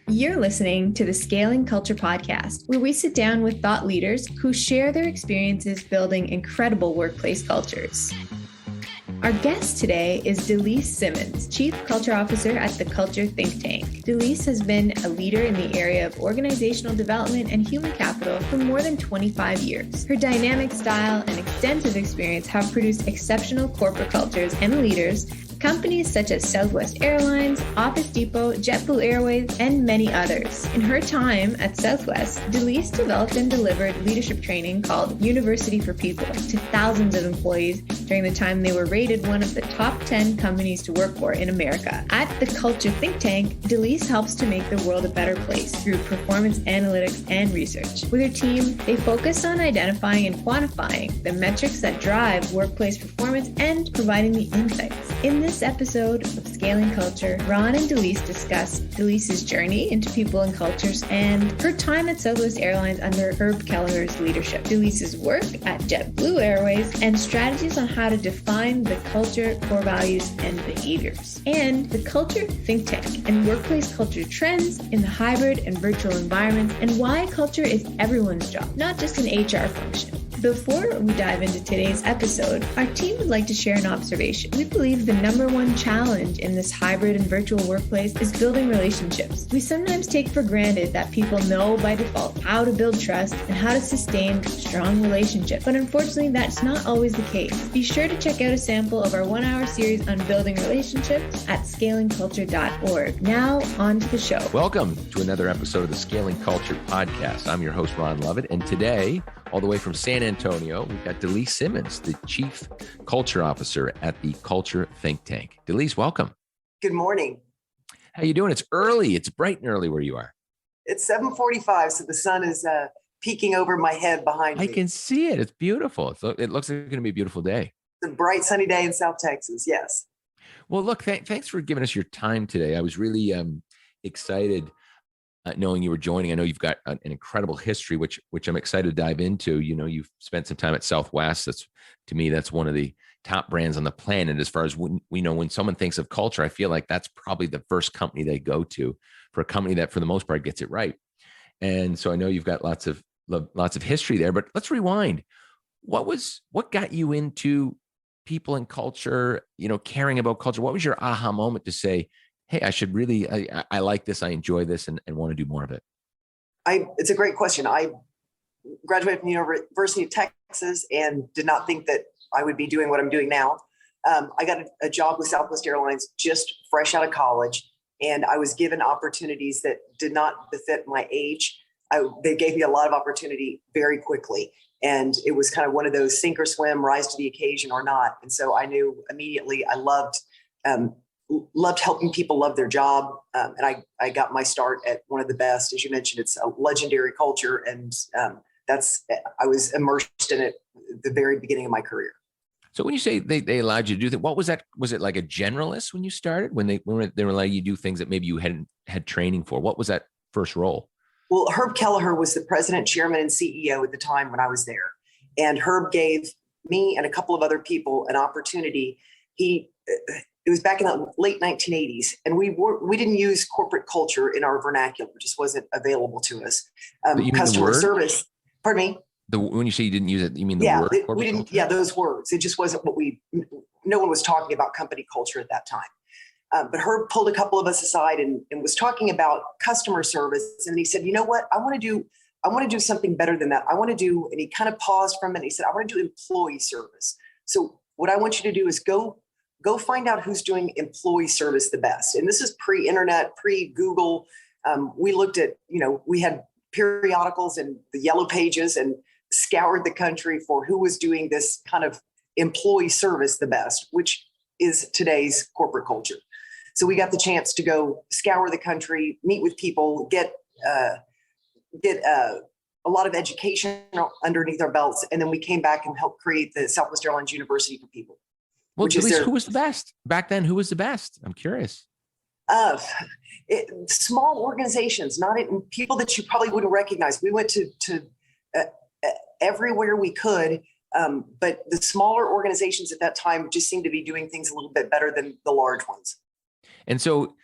You're listening to the Scaling Culture podcast, where we sit down with thought leaders who share their experiences building incredible workplace cultures. Our guest today is Delise Simmons, Chief Culture Officer at the Culture Think Tank. Delise has been a leader in the area of organizational development and human capital for more than 25 years. Her dynamic style and extensive experience have produced exceptional corporate cultures and leaders companies such as Southwest Airlines, Office Depot, JetBlue Airways, and many others. In her time at Southwest, Delise developed and delivered leadership training called University for People to thousands of employees during the time they were rated one of the top 10 companies to work for in America. At the Culture Think Tank, Delise helps to make the world a better place through performance analytics and research. With her team, they focus on identifying and quantifying the metrics that drive workplace performance and providing the insights. In this episode of Scaling Culture, Ron and Delise discuss Delise's journey into people and cultures and her time at Southwest Airlines under Herb Kelleher's leadership, Delise's work at JetBlue Airways, and strategies on how to define the culture, core values, and behaviors, and the Culture Think Tank and workplace culture trends in the hybrid and virtual environments, and why culture is everyone's job, not just an HR function. Before we dive into today's episode, our team would like to share an observation. We believe the number one challenge in this hybrid and virtual workplace is building relationships. We sometimes take for granted that people know by default how to build trust and how to sustain strong relationships, but unfortunately that's not always the case. Be sure to check out a sample of our 1-hour series on building relationships at scalingculture.org. Now on to the show. Welcome to another episode of the Scaling Culture podcast. I'm your host, Ron Lovett, and today, all the way from San Antonio, we've got Delise Simmons, the Chief Culture Officer at the Culture Think Tank. Delise, welcome. Good morning. How you doing? It's early. It's bright and early where you are. It's 7:45, so the sun is peeking over my head behind me. I can see it. It's beautiful. It looks like it's going to be a beautiful day. It's a bright, sunny day in South Texas, yes. Well, look, thanks for giving us your time today. I was really excited knowing you were joining. I know you've got an incredible history, which I'm excited to dive into. You know, you've spent some time at Southwest. To me, that's one of the top brands on the planet. As far as when someone thinks of culture, I feel like that's probably the first company they go to for a company that, for the most part, gets it right. And so I know you've got lots of history there. But let's rewind. What got you into people and culture? You know, caring about culture. What was your aha moment to say, hey, I like this, I enjoy this, and want to do more of it? It's a great question. I graduated from the University of Texas and did not think that I would be doing what I'm doing now. I got a job with Southwest Airlines just fresh out of college, and I was given opportunities that did not befit my age. They gave me a lot of opportunity very quickly, and it was kind of one of those sink or swim, rise to the occasion or not. And so I knew immediately I loved helping people love their job. And I got my start at one of the best. As you mentioned, it's a legendary culture. And I was immersed in it at the very beginning of my career. So when you say they allowed you to do that, what was that? Was it like a generalist when you started, when they were allowing you to do things that maybe you hadn't had training for? What was that first role? Well, Herb Kelleher was the president, chairman, and CEO at the time when I was there. And Herb gave me and a couple of other people an opportunity. It was back in the late 1980s, and we didn't use corporate culture in our vernacular. It just wasn't available to us. Customer service. Pardon me? When you say you didn't use it, you mean the word? We didn't. Culture? Yeah, those words. It just wasn't no one was talking about company culture at that time. But Herb pulled a couple of us aside and was talking about customer service. And he said, you know what? I want to do something better than that. And he kind of paused for a minute. He said, I want to do employee service. So what I want you to do is go find out who's doing employee service the best. And this is pre-internet, pre-Google. We looked at, we had periodicals and the yellow pages and scoured the country for who was doing this kind of employee service the best, which is today's corporate culture. So we got the chance to go scour the country, meet with people, get a lot of education underneath our belts. And then we came back and helped create the Southwest Airlines University for People. Well, Delise, who was the best back then? Who was the best? I'm curious. Small organizations, people that you probably wouldn't recognize. We went to everywhere we could, but the smaller organizations at that time just seemed to be doing things a little bit better than the large ones. And so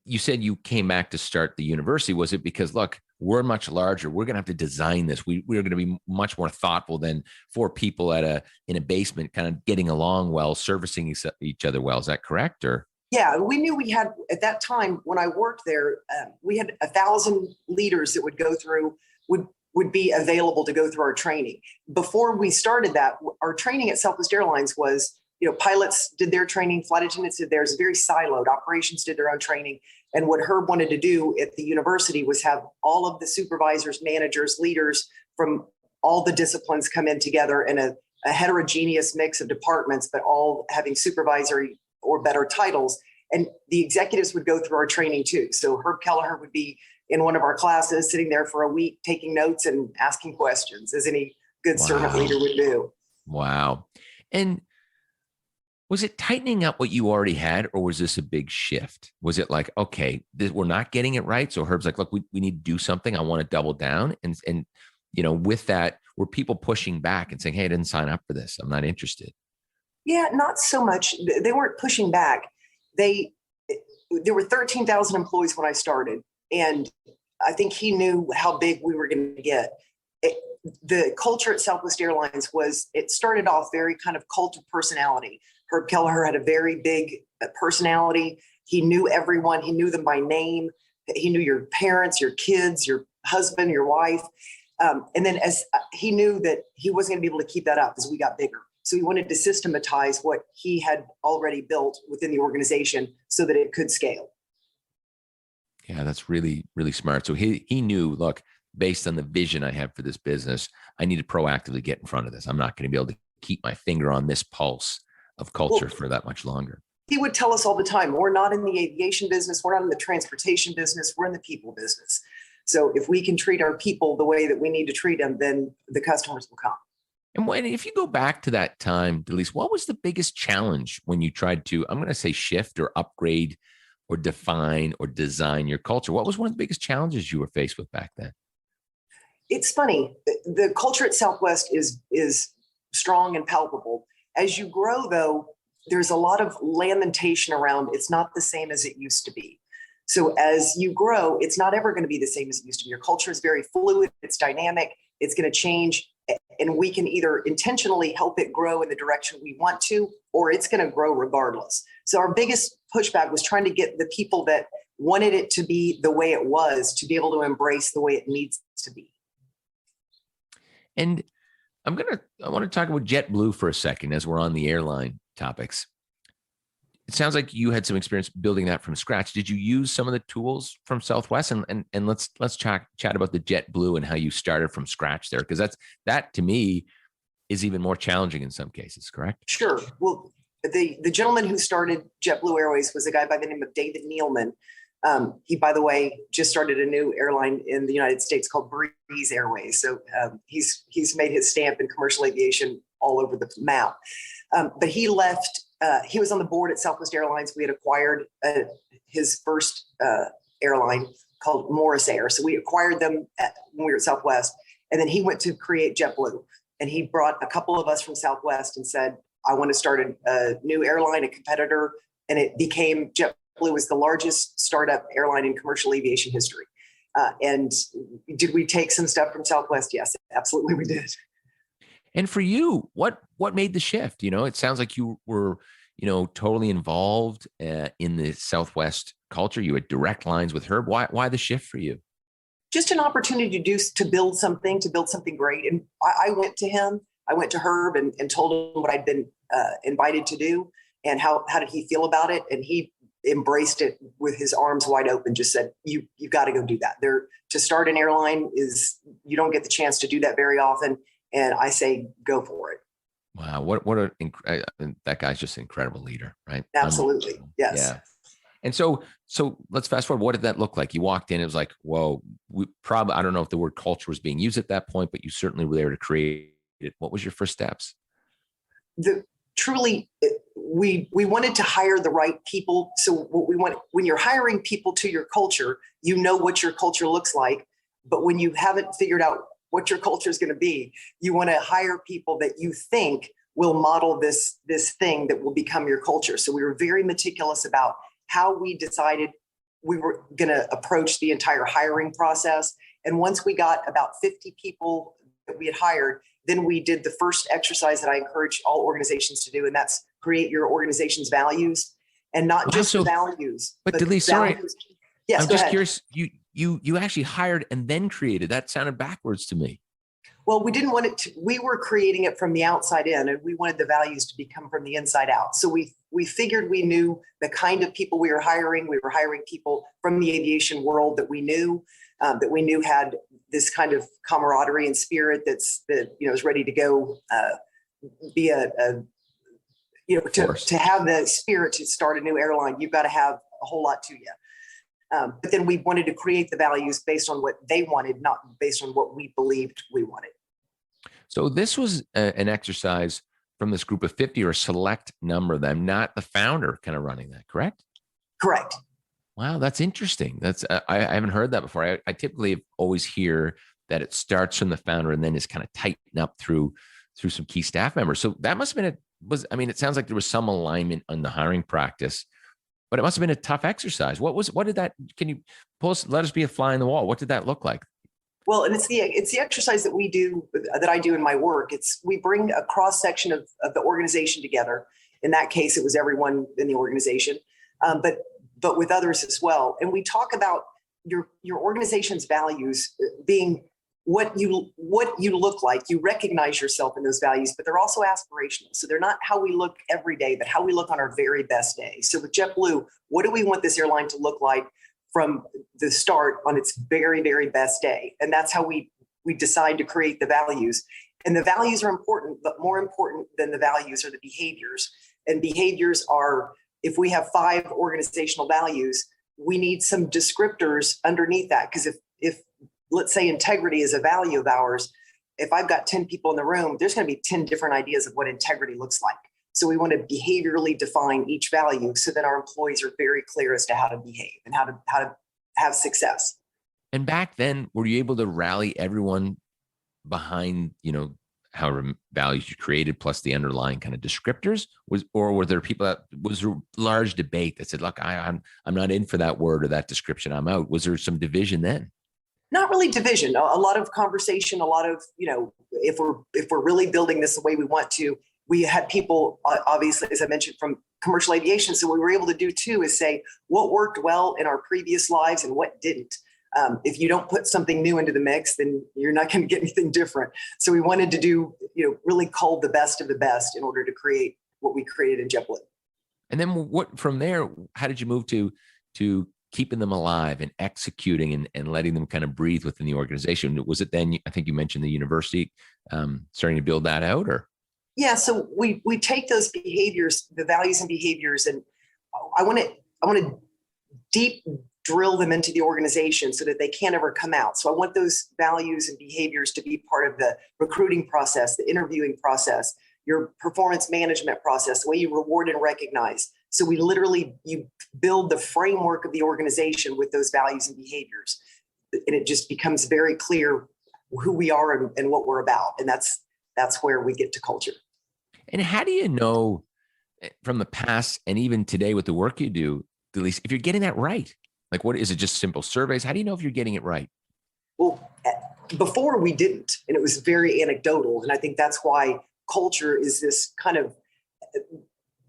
you said you came back to start the university. Was it because, look, we're much larger, we're going to have to design this, we're going to be much more thoughtful than four people in a basement kind of getting along well, servicing each other well? Is that correct? Or yeah, we knew we had, at that time when I worked there, we had 1,000 leaders that would go through, would be available to go through our training. Before we started that, our training at Southwest Airlines was, pilots did their training, flight attendants did theirs, very siloed. Operations did their own training. And what Herb wanted to do at the university was have all of the supervisors, managers, leaders from all the disciplines come in together in a heterogeneous mix of departments, but all having supervisory or better titles. And the executives would go through our training too. So Herb Kelleher would be in one of our classes, sitting there for a week, taking notes and asking questions, as any good servant leader would do. Wow. And was it tightening up what you already had, or was this a big shift? Was it like, okay, we're not getting it right, so Herb's like, look, we need to do something. I want to double down. And with that, were people pushing back and saying, hey, I didn't sign up for this, I'm not interested? Yeah, not so much. They weren't pushing back. There were 13,000 employees when I started, and I think he knew how big we were going to get. The culture at Southwest Airlines it started off very kind of cult of personality. Herb Kelleher had a very big personality. He knew everyone. He knew them by name. He knew your parents, your kids, your husband, your wife. And then as he knew that he wasn't going to be able to keep that up as we got bigger. So he wanted to systematize what he had already built within the organization so that it could scale. Yeah, that's really, really smart. So he knew, look, based on the vision I have for this business, I need to proactively get in front of this. I'm not going to be able to keep my finger on this pulse of culture for that much longer. He would tell us all the time, we're not in the aviation business, we're not in the transportation business, we're in the people business. So if we can treat our people the way that we need to treat them, then the customers will come. And if you go back to that time, Delise, what was the biggest challenge when you tried to, I'm going to say, shift or upgrade or define or design your culture? What was one of the biggest challenges you were faced with back then? It's funny. The culture at Southwest is strong and palpable. As you grow, though, there's a lot of lamentation around it's not the same as it used to be. So as you grow, it's not ever going to be the same as it used to be. Your culture is very fluid. It's dynamic. It's going to change. And we can either intentionally help it grow in the direction we want to, or it's going to grow regardless. So our biggest pushback was trying to get the people that wanted it to be the way it was to be able to embrace the way it needs to be. And I want to talk about JetBlue for a second as we're on the airline topics. It sounds like you had some experience building that from scratch. Did you use some of the tools from Southwest? And let's chat about the JetBlue and how you started from scratch there, because that to me is even more challenging in some cases, correct? Sure. Well, the gentleman who started JetBlue Airways was a guy by the name of David Nealman. He, by the way, just started a new airline in the United States called Breeze Airways. So he's made his stamp in commercial aviation all over the map. But he left. He was on the board at Southwest Airlines. We had acquired his first airline called Morris Air. So we acquired them when we were at Southwest. And then he went to create JetBlue. And he brought a couple of us from Southwest and said, I want to start a new airline, a competitor. And it became JetBlue was the largest startup airline in commercial aviation history. And did we take some stuff from Southwest? Yes, absolutely we did. And for you, what made the shift? It sounds like you were, totally involved in the Southwest culture. You had direct lines with Herb. Why the shift for you? Just an opportunity to build something great. And I went to him, I went to Herb and told him what I'd been invited to do and how did he feel about it. And he embraced it with his arms wide open, just said, you've got to go do that. To start an airline you don't get the chance to do that very often. And I say, go for it. Wow. That guy's just an incredible leader, right? Absolutely. Yes. Yeah. And so let's fast forward. What did that look like? You walked in, it was like, whoa, I don't know if the word culture was being used at that point, but you certainly were there to create it. What was your first steps? We wanted to hire the right people. So what we want, when you're hiring people to your culture, you know what your culture looks like. But when you haven't figured out what your culture is going to be, you want to hire people that you think will model this thing that will become your culture. So we were very meticulous about how we decided we were going to approach the entire hiring process. And once we got about 50 people that we had hired, then we did the first exercise that I encourage all organizations to do, and that's create your organization's values, and not just the values. But Delise, sorry, yes, I'm just curious. You actually hired and then created. That sounded backwards to me. Well, we didn't want it to. We were creating it from the outside in, and we wanted the values to become from the inside out. So we figured we knew the kind of people we were hiring. We were hiring people from the aviation world that we knew had this kind of camaraderie and spirit that is ready to go. Be to have the spirit to start a new airline, you've got to have a whole lot to you. But then we wanted to create the values based on what they wanted, not based on what we believed we wanted. So this was an exercise from this group of 50 or a select number of them, not the founder kind of running that, correct? Correct. Wow, that's interesting. That's I haven't heard that before. I typically always hear that it starts from the founder and then is kind of tightened up through some key staff members. So that must have been it sounds like there was some alignment on the hiring practice, but it must have been a tough exercise. What did that, can you let us be a fly in the wall? What did that look like? Well, and it's the exercise that I do in my work. We bring a cross section of the organization together. In that case, it was everyone in the organization, but with others as well. And we talk about your organization's values being what you look like. You recognize yourself in those values, but they're also aspirational. So they're not how we look every day, but how we look on our very best day. So with JetBlue, what do we want this airline to look like from the start on its very, very best day? And that's how we decide to create the values. And the values are important, but more important than the values are the behaviors. And behaviors are, if we have 5 organizational values, we need some descriptors underneath that. Because if let's say integrity is a value of ours, if I've got 10 people in the room, there's going to be 10 different ideas of what integrity looks like. So we want to behaviorally define each value so that our employees are very clear as to how to behave and how to have success. And back then, were you able to rally everyone behind, however values you created plus the underlying kind of descriptors? Or were there people was there a large debate that said, look, I'm not in for that word or that description, I'm out? Was there some division then? Not really division, a lot of conversation, a lot of, if we're really building this the way we want to. We had people, obviously, as I mentioned, from commercial aviation. So what we were able to do too is say what worked well in our previous lives and what didn't. If you don't put something new into the mix, then you're not going to get anything different. So we wanted to do, really cull the best of the best in order to create what we created in JetBlue. And then what from there? How did you move to keeping them alive and executing and letting them kind of breathe within the organization? Was it then? I think you mentioned the university starting to build that out, or? Yeah, so we take those behaviors, the values and behaviors, and I want to deep drill them into the organization so that they can't ever come out. So I want those values and behaviors to be part of the recruiting process, the interviewing process, your performance management process, the way you reward and recognize. So you build the framework of the organization with those values and behaviors, and it just becomes very clear who we are and what we're about, and that's where we get to culture. And how do you know from the past and even today with the work you do, Delise, if you're getting that right? Like, what is it? Just simple surveys? How do you know if you're getting it right? Well, before we didn't, and it was very anecdotal. And I think that's why culture is this kind of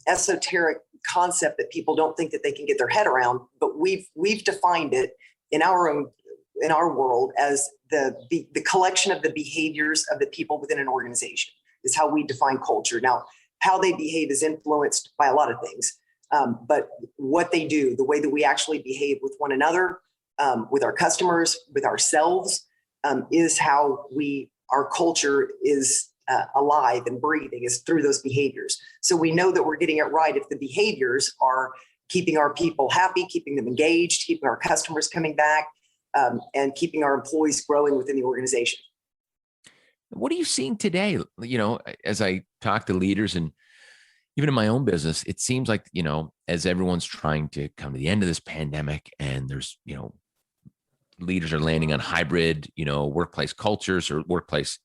esoteric concept that people don't think that they can get their head around. But we've defined it in our world as the collection of the behaviors of the people within an organization is how we define culture. Now, how they behave is influenced by a lot of things. But what they do, the way that we actually behave with one another, with our customers, with ourselves, is how our culture is alive and breathing, is through those behaviors. So we know that we're getting it right if the behaviors are keeping our people happy, keeping them engaged, keeping our customers coming back, and keeping our employees growing within the organization. What are you seeing today? As I talk to leaders and even in my own business, it seems like, as everyone's trying to come to the end of this pandemic and there's, leaders are landing on hybrid, workplace cultures or workplace,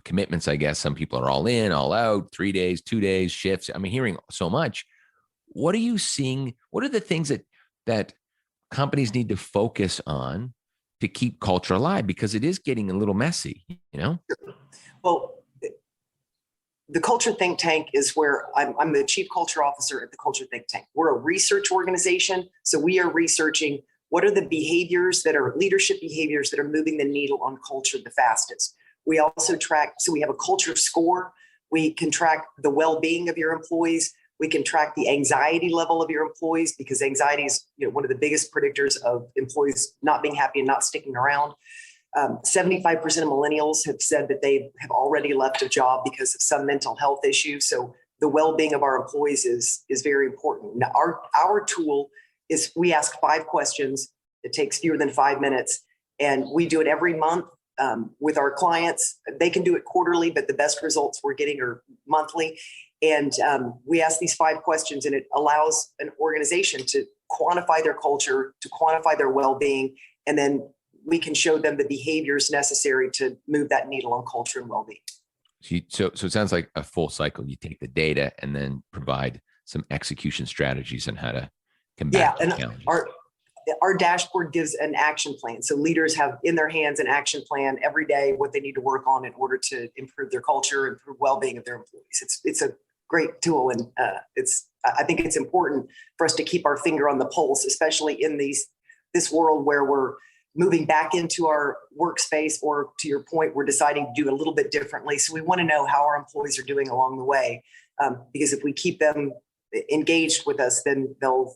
commitments, I guess. Some people are all in, all out, 3 days, 2 days, shifts. I'm hearing so much. What are you seeing? What are the things that companies need to focus on to keep culture alive, because it is getting a little messy, you know? Well, the Culture Think Tank is where I'm the chief culture officer at the Culture Think Tank. We're a research organization. So we are researching what are the behaviors that are leadership behaviors that are moving the needle on culture the fastest. We also track, so we have a culture score. We can track the well-being of your employees. We can track the anxiety level of your employees, because anxiety is, one of the biggest predictors of employees not being happy and not sticking around. 75% of millennials have said that they have already left a job because of some mental health issue. So the well-being of our employees is very important. Now, our tool is we ask 5 questions. It takes fewer than 5 minutes, and we do it every month with our clients. They can do it quarterly, but the best results we're getting are monthly. And we ask these 5 questions, and it allows an organization to quantify their culture, to quantify their well-being, and then we can show them the behaviors necessary to move that needle on culture and well-being. So it sounds like a full cycle. You take the data and then provide some execution strategies on how to combat the challenges. Our dashboard gives an action plan. So leaders have in their hands an action plan every day, what they need to work on in order to improve their culture, improve well-being of their employees. It's a great tool, and I think it's important for us to keep our finger on the pulse, especially in this world where we're moving back into our workspace, or to your point, we're deciding to do it a little bit differently. So we want to know how our employees are doing along the way, because if we keep them engaged with us, then they'll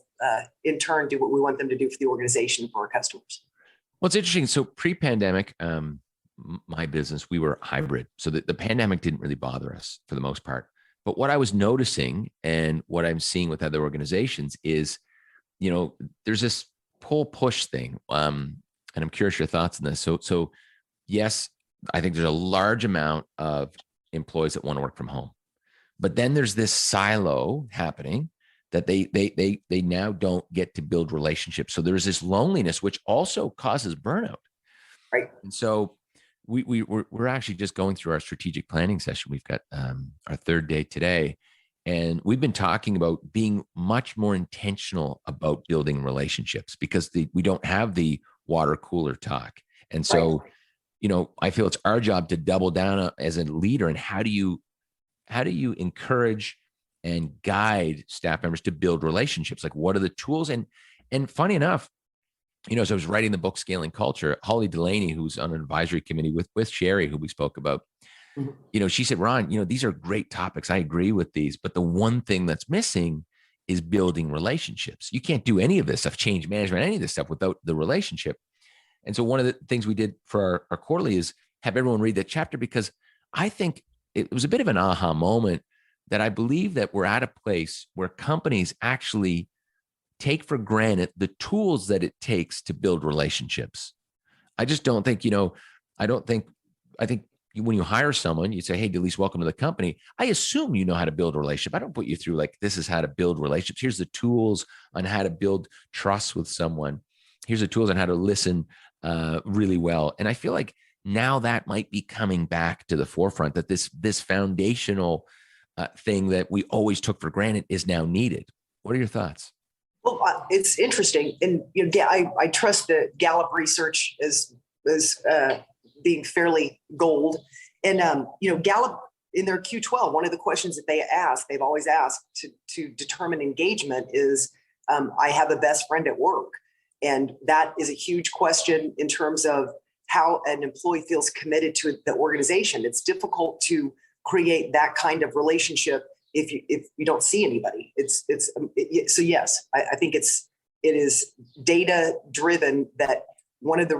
in turn do what we want them to do for the organization, for our customers. Well, it's interesting. So pre-pandemic, my business, we were hybrid. So the pandemic didn't really bother us for the most part. But what I was noticing, and what I'm seeing with other organizations, is, there's this pull-push thing. And I'm curious your thoughts on this. So yes, I think there's a large amount of employees that want to work from home, but then there's this silo happening that they now don't get to build relationships. So there's this loneliness, which also causes burnout. Right. And so we're actually just going through our strategic planning session. We've got our 3rd day today, and we've been talking about being much more intentional about building relationships, because we don't have the water cooler talk. And so, right, I feel it's our job to double down as a leader. And how do you encourage and guide staff members to build relationships? Like, what are the tools? And funny enough, as I was writing the book, Scaling Culture, Holly Delaney, who's on an advisory committee with Sherry, who we spoke about, she said, Ron, these are great topics. I agree with these, but the one thing that's missing is building relationships. You can't do any of this stuff, change management, any of this stuff, without the relationship. And so one of the things we did for our quarterly is have everyone read that chapter, because I think it was a bit of an aha moment that I believe that we're at a place where companies actually take for granted the tools that it takes to build relationships. I just don't think, I think when you hire someone, you say, hey, Delise, welcome to the company. I assume you know how to build a relationship. I don't put you through like, this is how to build relationships. Here's the tools on how to build trust with someone. Here's the tools on how to listen really well. And I feel like now that might be coming back to the forefront, that this foundational thing that we always took for granted is now needed. What are your thoughts? Well, it's interesting. And I trust the Gallup research as being fairly gold. And, Gallup in their Q12, one of the questions that they've always asked to determine engagement is, I have a best friend at work. And that is a huge question in terms of how an employee feels committed to the organization. It's difficult to create that kind of relationship if you don't see anybody. So yes, I think it is data driven, that one of the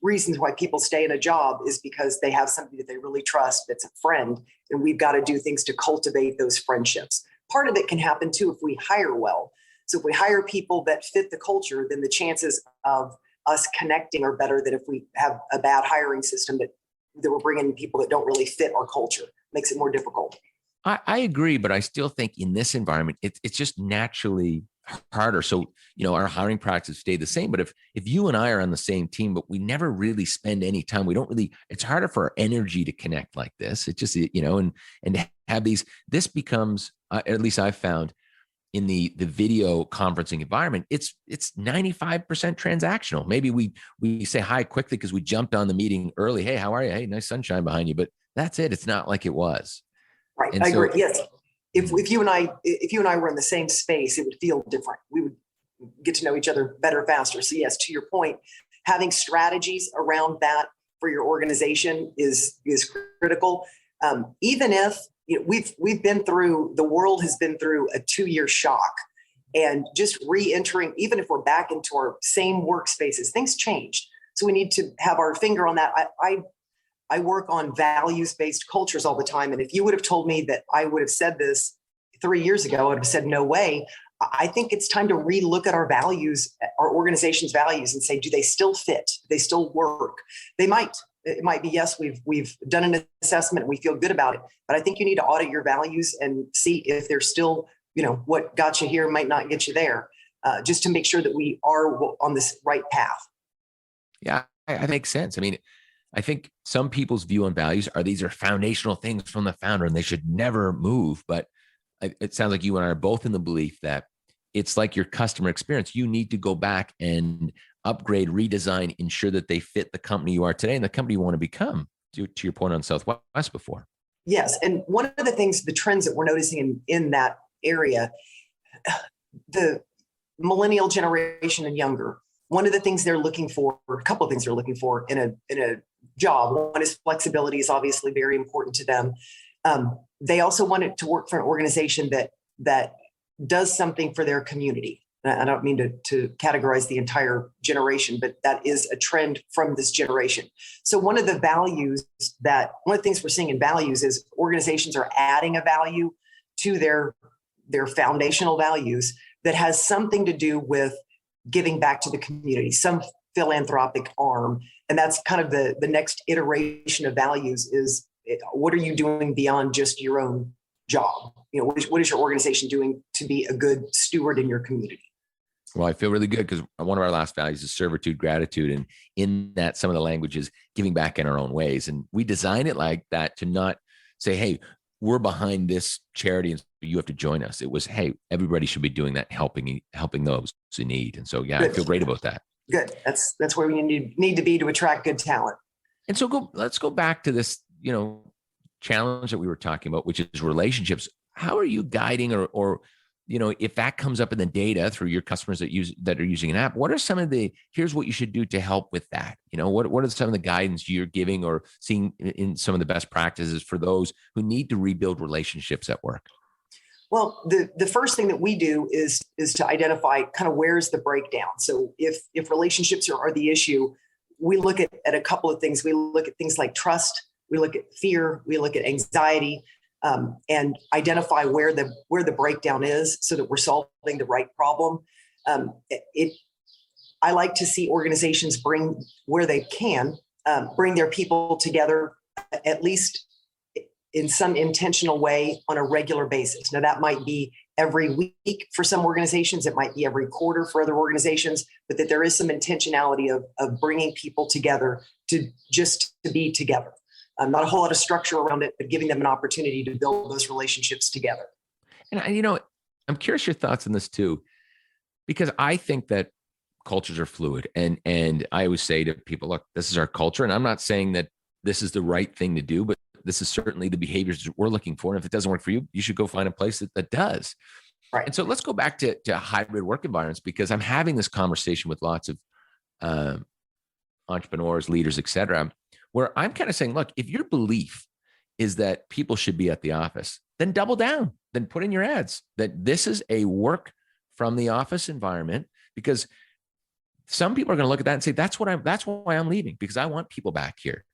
reasons why people stay in a job is because they have somebody that they really trust that's a friend, and we've got to do things to cultivate those friendships. Part of it can happen too if we hire well. So if we hire people that fit the culture, then the chances of us connecting are better than if we have a bad hiring system that we're bringing people that don't really fit our culture. Makes it more difficult. I agree, but I still think in this environment, it's just naturally harder. So, our hiring practices stay the same, but if you and I are on the same team, but we never really spend any time, it's harder for our energy to connect like this. It just, and to have this becomes, at least I've found, in the video conferencing environment, it's 95% transactional. Maybe we say hi quickly because we jumped on the meeting early. Hey, how are you? Hey, nice sunshine behind you. But that's it. It's not like it was. Right. And I so, agree. Yes. If you and I were in the same space, it would feel different. We would get to know each other better, faster. So yes, to your point, having strategies around that for your organization is critical. Even if we've been through, the world has been through a 2-year shock, and just re-entering, even if we're back into our same workspaces, things changed. So we need to have our finger on that. I work on values-based cultures all the time. And if you would have told me that I would have said this 3 years ago, I would have said, no way. I think it's time to relook at our values, our organization's values, and say, do they still fit? Do they still work? They might. It might be, yes, we've done an assessment and we feel good about it. But I think you need to audit your values and see if they're still, what got you here might not get you there, just to make sure that we are on this right path. Yeah, I make sense. I mean, I think some people's view on values these are foundational things from the founder and they should never move. But it sounds like you and I are both in the belief that it's like your customer experience. You need to go back and upgrade, redesign, ensure that they fit the company you are today and the company you want to become, to your point on Southwest before. Yes. And one of the things, the trends that we're noticing in that area, the millennial generation and younger, one of the things they're looking for, or a couple of things they're looking for in a job. One is flexibility is obviously very important to them. They also want it to work for an organization that does something for their community. I don't mean to categorize the entire generation, but that is a trend from this generation. So one of the things we're seeing in values is organizations are adding a value to their foundational values that has something to do with giving back to the community, some philanthropic arm. And that's kind of the next iteration of values is, what are you doing beyond just your own job? What is your organization doing to be a good steward in your community? Well, I feel really good because one of our last values is servitude, gratitude. And in that, some of the language is giving back in our own ways. And we design it like that to not say, hey, we're behind this charity and you have to join us. It was, hey, everybody should be doing that, helping those who need. And so, yeah, good. I feel great about that. Good. That's where we need to be to attract good talent. And so let's go back to this, challenge that we were talking about, which is relationships. How are you guiding or if that comes up in the data through your customers that are using an app, what are some of here's what you should do to help with that? What are some of the guidance you're giving or seeing in some of the best practices for those who need to rebuild relationships at work? Well, the first thing that we do is to identify kind of where's the breakdown. So if relationships are the issue, we look at a couple of things. We look at things like trust, we look at fear, we look at anxiety, and identify where the breakdown is so that we're solving the right problem. I like to see organizations bring where they can, bring their people together at least in some intentional way on a regular basis. Now that might be every week for some organizations, it might be every quarter for other organizations, but that there is some intentionality of bringing people together to be together. Not a whole lot of structure around it, but giving them an opportunity to build those relationships together. And I'm curious your thoughts on this too, because I think that cultures are fluid, and I always say to people, look, this is our culture, and I'm not saying that this is the right thing to do, but this is certainly the behaviors that we're looking for. And if it doesn't work for you, you should go find a place that does. Right. And so let's go back to hybrid work environments, because I'm having this conversation with lots of entrepreneurs, leaders, et cetera, where I'm kind of saying, look, if your belief is that people should be at the office, then double down, then put in your ads that this is a work from the office environment, because some people are going to look at that and say, that's why I'm leaving, because I want people back here.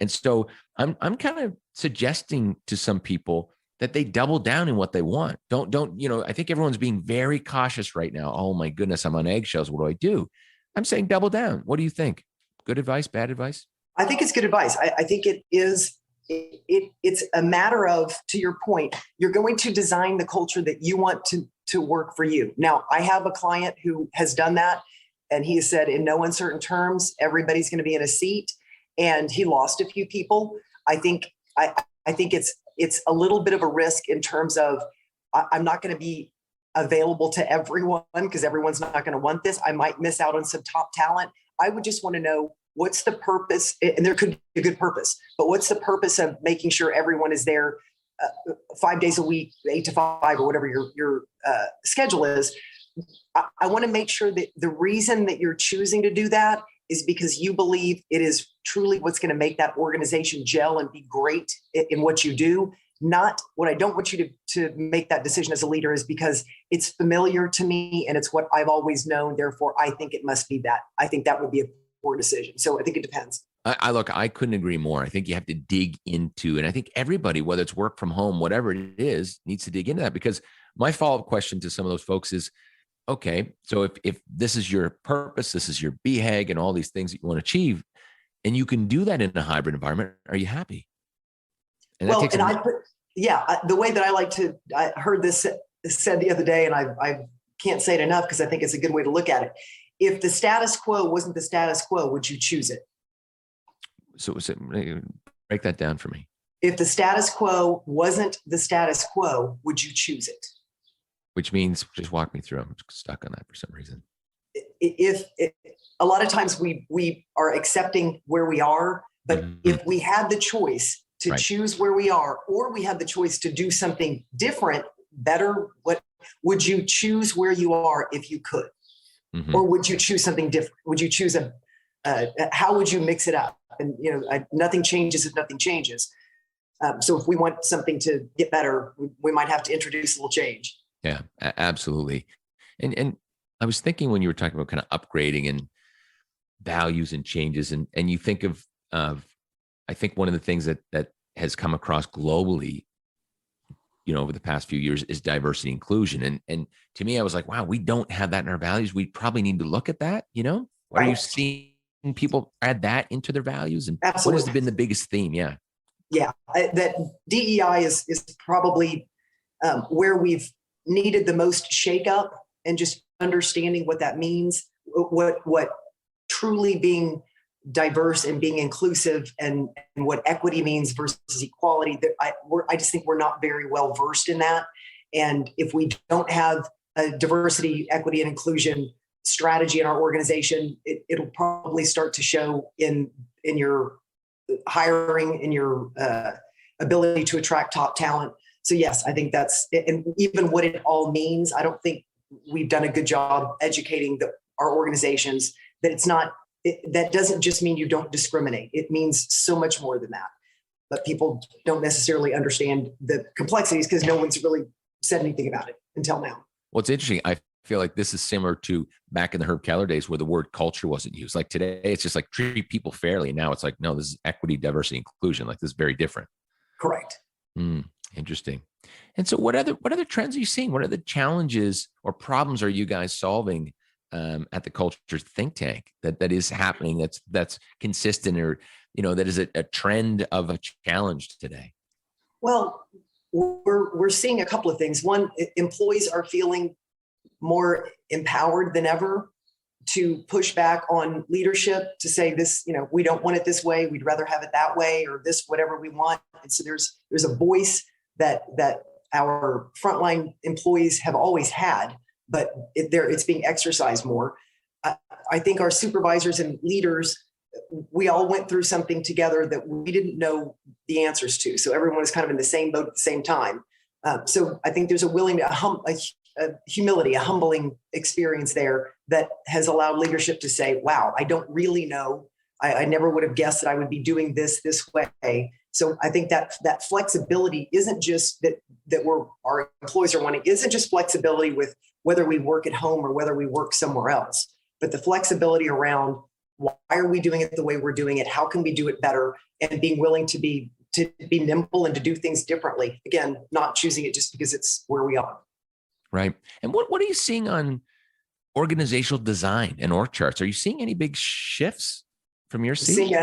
And so I'm kind of suggesting to some people that they double down in what they want. Don't, I think everyone's being very cautious right now. Oh my goodness, I'm on eggshells. What do I do? I'm saying double down. What do you think? Good advice, bad advice? I think it's good advice. I think it is. It's a matter of, to your point, you're going to design the culture that you want to work for you. Now, I have a client who has done that, and he has said in no uncertain terms, everybody's going to be in a seat, and he lost a few people. I think it's a little bit of a risk in terms of I'm not going to be available to everyone because everyone's not going to want this. I might miss out on some top talent. I would just want to know what's the purpose, and there could be a good purpose, but what's the purpose of making sure everyone is there 5 days a week, 8 to 5, or whatever your schedule is. I want to make sure that the reason that you're choosing to do that is because you believe it is truly what's going to make that organization gel and be great in what you do. Not what I don't want you to make that decision as a leader is because it's familiar to me and it's what I've always known. Therefore, I think it must be that. I think that would be a poor decision. So I think it depends. I couldn't agree more. I think you have to dig into, and I think everybody, whether it's work from home, whatever it is, needs to dig into that, because my follow-up question to some of those folks is, okay, so if this is your purpose, this is your BHAG and all these things that you want to achieve, and you can do that in a hybrid environment, are you happy? And well, the way that I heard this said the other day, and I can't say it enough because I think it's a good way to look at it. If the status quo wasn't the status quo, would you choose it? So break that down for me. If the status quo wasn't the status quo, would you choose it? Which means, just walk me through. I'm stuck on that for some reason. If a lot of times we are accepting where we are, but if we had the choice to choose where we are, or we have the choice to do something different, better, what would you choose where you are if you could? Or would you choose something different? Would you choose how would you mix it up? And, nothing changes if nothing changes. So if we want something to get better, we might have to introduce a little change. Yeah, absolutely. And I was thinking when you were talking about kind of upgrading and values and changes, and you think of I think one of the things that has come across globally, over the past few years is diversity inclusion. And to me, I was like, wow, we don't have that in our values. We probably need to look at that, Are you seeing people add that into their values? And Absolutely. What has been the biggest theme? Yeah. Yeah. That DEI is probably where we've needed the most shakeup, and just understanding what that means, what truly being diverse and being inclusive and what equity means versus equality. I just think we're not very well versed in that. And if we don't have a diversity, equity, and inclusion strategy in our organization, it'll probably start to show in your hiring, in your ability to attract top talent. So yes, I think that's, and even what it all means, I don't think we've done a good job educating our organizations that it's not, that doesn't just mean you don't discriminate. It means so much more than that. But people don't necessarily understand the complexities because no one's really said anything about it until now. Well, it's interesting. I feel like this is similar to back in the Herb Keller days where the word culture wasn't used. Like today, it's just like treat people fairly. Now it's like, no, this is equity, diversity, inclusion. Like this is very different. Correct. Interesting. And so what other trends are you seeing? What other challenges or problems are you guys solving at the Culture Think Tank that is happening, that's consistent, or that is a trend of a challenge today? Well, we're seeing a couple of things. One, employees are feeling more empowered than ever to push back on leadership, to say this, we don't want it this way, we'd rather have it that way, or this, whatever we want. And so there's a voice that our frontline employees have always had, but it's being exercised more. I think our supervisors and leaders, we all went through something together that we didn't know the answers to. So everyone is kind of in the same boat at the same time. So I think there's a humility, a humbling experience there that has allowed leadership to say, wow, I don't really know. I never would have guessed that I would be doing this way. So I think that flexibility isn't just that our employees are wanting, isn't just flexibility with whether we work at home or whether we work somewhere else, but the flexibility around why are we doing it the way we're doing it? How can we do it better? And being willing to be nimble and to do things differently. Again, not choosing it just because it's where we are. Right. And what are you seeing on organizational design and org charts? Are you seeing any big shifts from your seat?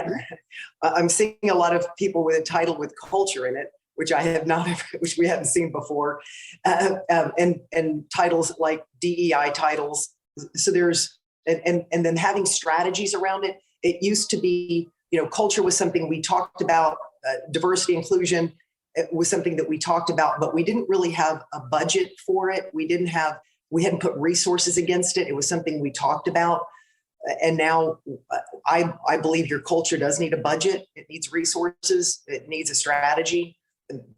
I'm seeing a lot of people with a title with culture in it, which I have not, which we haven't seen before, and titles like DEI titles. So there's, and then having strategies around it. It used to be, culture was something we talked about, diversity, inclusion, it was something that we talked about, but we didn't really have a budget for it. We hadn't put resources against it. It was something we talked about. And now I believe your culture does need a budget. It needs resources. It needs a strategy,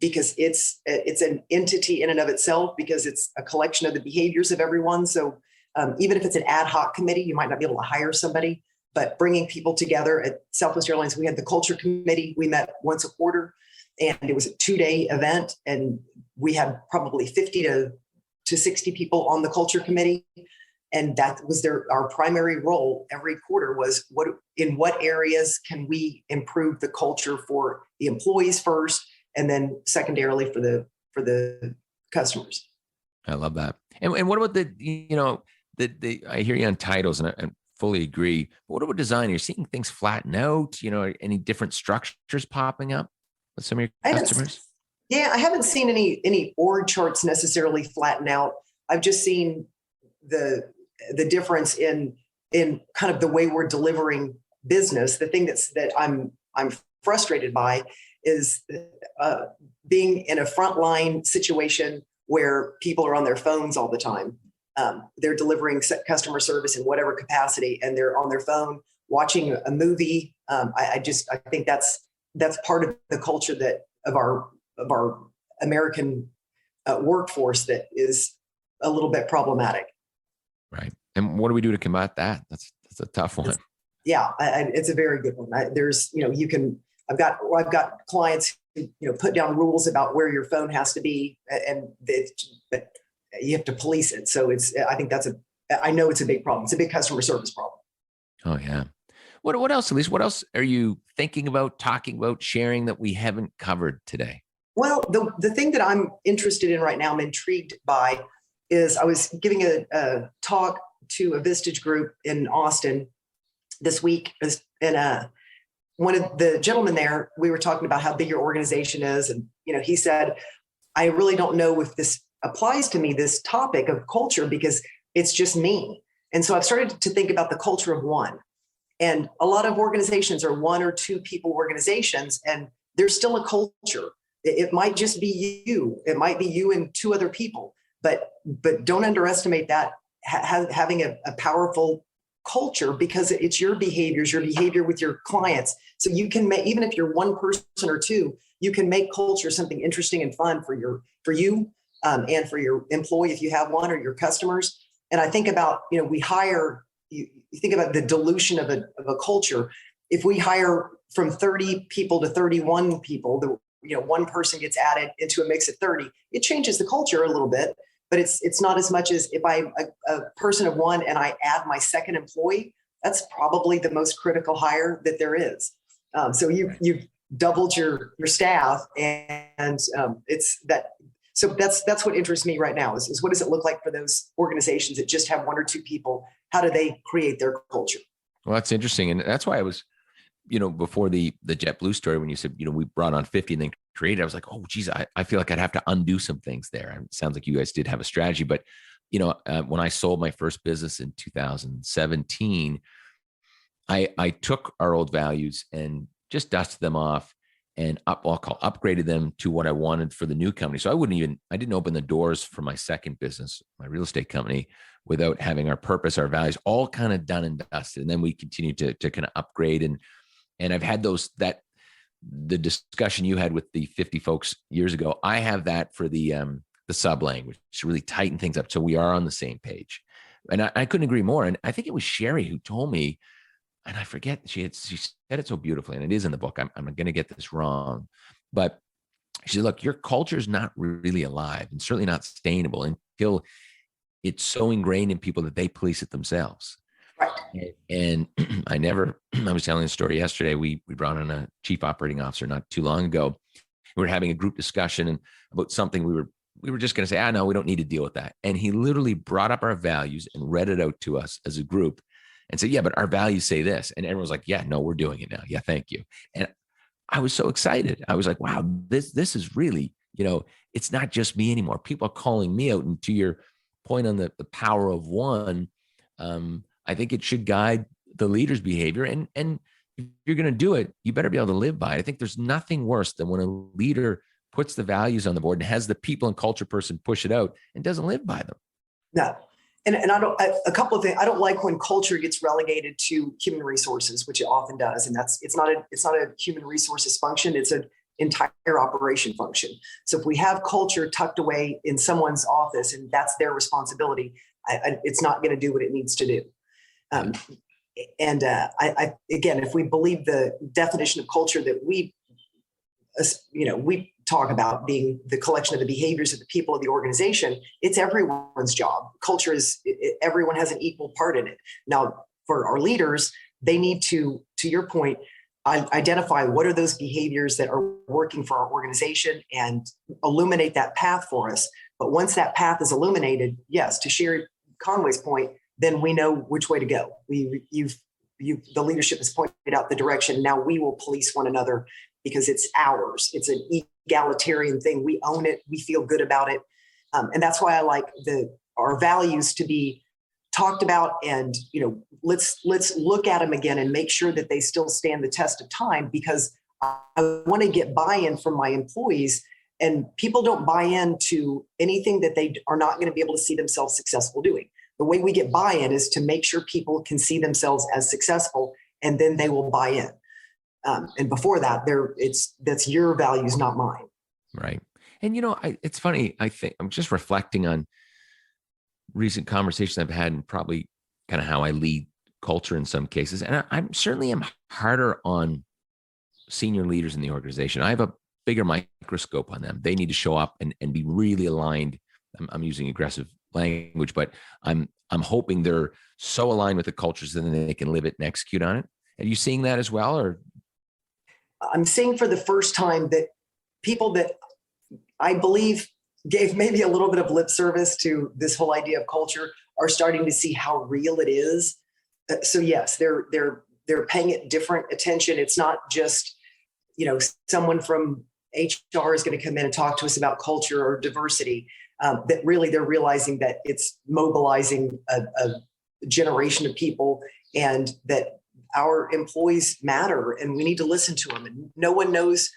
because it's an entity in and of itself, because it's a collection of the behaviors of everyone. So even if it's an ad hoc committee, you might not be able to hire somebody, but bringing people together. At Southwest Airlines, we had the culture committee. We met once a quarter, and it was a 2-day event. And we had probably 50 to 60 people on the culture committee. And that was our primary role every quarter, was in what areas can we improve the culture for the employees first, and then secondarily for the customers. I love that. And what about I hear you on titles, and I fully agree. But what about design? You're seeing things flatten out, any different structures popping up with some of your customers? I haven't seen any org charts necessarily flatten out. I've just seen the difference in kind of the way we're delivering business. The thing that I'm frustrated by is being in a frontline situation where people are on their phones all the time. They're delivering customer service in whatever capacity, and they're on their phone watching a movie. I think that's part of the culture of our American workforce that is a little bit problematic. Right. And what do we do to combat that? That's a tough one. It's a very good one. I've got clients who, put down rules about where your phone has to be, but you have to police it. So I know it's a big problem. It's a big customer service problem. Oh yeah. What else, Delise? What else are you thinking about, talking about, sharing that we haven't covered today? Well, the thing that I'm interested in right now, I'm intrigued by, is I was giving a talk to a Vistage group in Austin this week. And one of the gentlemen there, we were talking about how big your organization is. And, he said, I really don't know if this applies to me, this topic of culture, because it's just me. And so I've started to think about the culture of one. And a lot of organizations are 1 or 2 people organizations, and there's still a culture. It might just be you. It might be you and 2 other people. But don't underestimate that, having a powerful culture, because it's your behavior with your clients. So you can make, even if you're 1 person or 2, you can make culture something interesting and fun for you and for your employee, if you have one, or your customers. And I think about, we hire, you think about the dilution of a culture. If we hire from 30 people to 31 people, 1 person gets added into a mix of 30, it changes the culture a little bit. But it's not as much as if I'm a person of 1 and I add my second employee. That's probably the most critical hire that there is. So you've doubled your staff, and it's that. So that's what interests me right now is what does it look like for those organizations that just have 1 or 2 people? How do they create their culture? Well, that's interesting, and that's why I was, before the JetBlue story, when you said, we brought on 50 and then created, I was like, oh, geez, I feel like I'd have to undo some things there. And it sounds like you guys did have a strategy, but when I sold my first business in 2017, I took our old values and just dusted them off and upgraded them to what I wanted for the new company. So I didn't open the doors for my second business, my real estate company, without having our purpose, our values all kind of done and dusted. And then we continued to kind of upgrade. And I've had the discussion you had with the 50 folks years ago. I have that for the sub language to really tighten things up, so we are on the same page. And I couldn't agree more. And I think it was Sherry who told me, and I forget, she said it so beautifully, and it is in the book. I'm going to get this wrong, but she said, look, your culture is not really alive and certainly not sustainable until it's so ingrained in people that they police it themselves. Right. And I was telling a story yesterday. We brought in a chief operating officer not too long ago. We were having a group discussion about something we were just going to say, no, we don't need to deal with that. And he literally brought up our values and read it out to us as a group and said, yeah, but our values say this. And everyone was like, yeah, no, we're doing it now. Yeah, thank you. And I was so excited. I was like, wow, this is really, it's not just me anymore. People are calling me out. And to your point on the power of one, I think it should guide the leader's behavior. And if you're going to do it, you better be able to live by it. I think there's nothing worse than when a leader puts the values on the board and has the people and culture person push it out and doesn't live by them. No. And a couple of things. I don't like when culture gets relegated to human resources, which it often does. And it's not a human resources function. It's an entire operation function. So if we have culture tucked away in someone's office and that's their responsibility, it's not going to do what it needs to do. Again, if we believe the definition of culture that we talk about being the collection of the behaviors of the people of the organization, it's everyone's job. Culture everyone has an equal part in it. Now, for our leaders, they need to your point, identify what are those behaviors that are working for our organization and illuminate that path for us. But once that path is illuminated, yes, to Sherry Conway's point, then we know which way to go. The leadership has pointed out the direction. Now we will police one another because it's ours. It's an egalitarian thing. We own it. We feel good about it. And that's why I like our values to be talked about, and let's look at them again and make sure that they still stand the test of time, because I want to get buy-in from my employees, and people don't buy into anything that they are not going to be able to see themselves successful doing. The way we get buy-in is to make sure people can see themselves as successful, and then they will buy in. And before that, that's your values, not mine. Right. And it's funny. I think I'm just reflecting on recent conversations I've had, and probably kind of how I lead culture in some cases. And I'm certainly am harder on senior leaders in the organization. I have a bigger microscope on them. They need to show up and be really aligned. I'm using aggressive language, but I'm hoping they're so aligned with the culture so then they can live it and execute on it. Are you seeing that as well? Or I'm seeing for the first time that people that I believe gave maybe a little bit of lip service to this whole idea of culture are starting to see how real it is. So yes, they're paying it different attention. It's not just, someone from HR is going to come in and talk to us about culture or diversity. That really they're realizing that it's mobilizing a generation of people, and that our employees matter, and we need to listen to them. And no one knows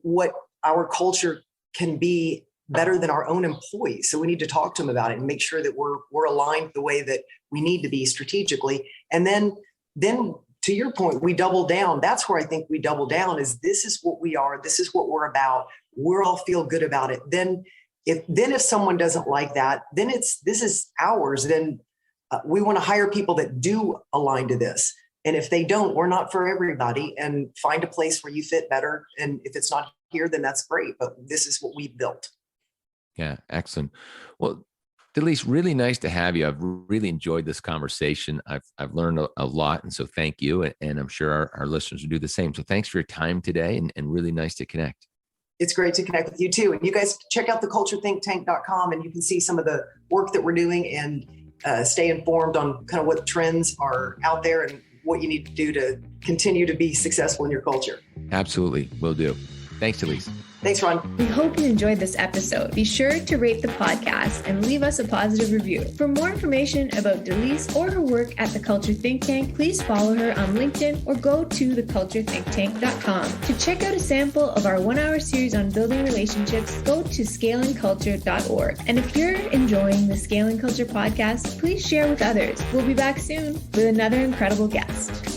what our culture can be better than our own employees. So we need to talk to them about it and make sure that we're aligned the way that we need to be strategically. And then to your point, we double down. That's where I think we double down, is this is what we are. This is what we're about. We're all feel good about it. Then if someone doesn't like that, then this is ours. Then we want to hire people that do align to this. And if they don't, we're not for everybody, and find a place where you fit better. And if it's not here, then that's great. But this is what we've built. Yeah, excellent. Well, Delise, really nice to have you. I've really enjoyed this conversation. I've learned a lot. And so thank you. And I'm sure our listeners will do the same. So thanks for your time today, and really nice to connect. It's great to connect with you too. And you guys check out the culturethinktank.com, and you can see some of the work that we're doing, and stay informed on kind of what trends are out there and what you need to do to continue to be successful in your culture. Absolutely. Will do. Thanks, Delise. Thanks, Ron. We hope you enjoyed this episode. Be sure to rate the podcast and leave us a positive review. For more information about Delise or her work at the Culture Think Tank, please follow her on LinkedIn or go to theculturethinktank.com. To check out a sample of our 1-hour series on building relationships, go to scalingculture.org. And if you're enjoying the Scaling Culture podcast, please share with others. We'll be back soon with another incredible guest.